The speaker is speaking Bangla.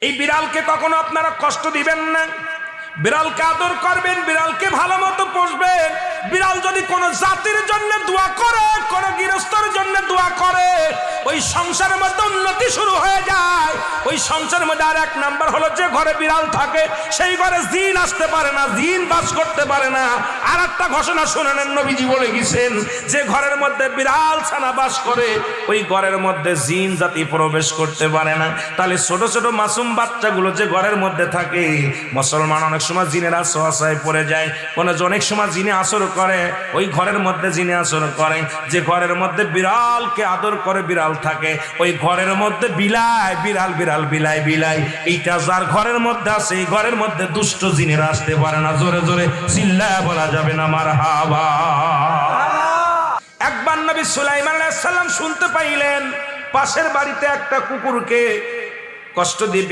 এই বিড়ালকে কখনো আপনারা কষ্ট দিবেন না, বিড়ালকে আদর করবেন, বিড়ালকে ভালো মতো পুষবেন। বিড়াল যদি কোনো জাতির জন্য দোয়া করে, কোনো গৃহস্থর জন্য দোয়া করে, ওই সংসারের মধ্যে উন্নতি শুরু হয়ে যায়। ওই সংসারের মধ্যে আর এক নাম্বার হলো, যে ঘরে বিড়াল থাকে সেই ঘরে জিন আসতে পারে না, জিন বাস করতে পারে না। আর একটা ঘোষণা শুনেন, নবীজি বলে গেছেন, যে ঘরের মধ্যে বিড়াল ছানা বাস করে ওই ঘরের মধ্যে জিন জাতি প্রবেশ করতে পারে না। তাহলে ছোট ছোট মাসুম বাচ্চাগুলো যে ঘরের মধ্যে থাকে, মুসলমান অনেক সময় জিনের আশ্রয় পড়ে যায়, অনেক সময় জিনে আসর করে, ওই ঘরের মধ্যে জিনে আসর করে। যে ঘরের মধ্যে বিড়ালকে আদর করে বিড়াল থাকে, ওই ঘরের মধ্যে বিলাই বিড়াল বিড়াল বিলাই বিলাই, এইটা যার ঘরের মধ্যে আছে এই ঘরের মধ্যে দুষ্ট জিনেরা আসতে পারে না। জোরে জোরে চিল্লায় বলা যাবে না মারহাবা। একবার নবী সুলাইমান আলাইহিস সালাম শুনতে পাইলেন পাশের বাড়িতে একটা কুকুরকে কষ্ট দিয়ে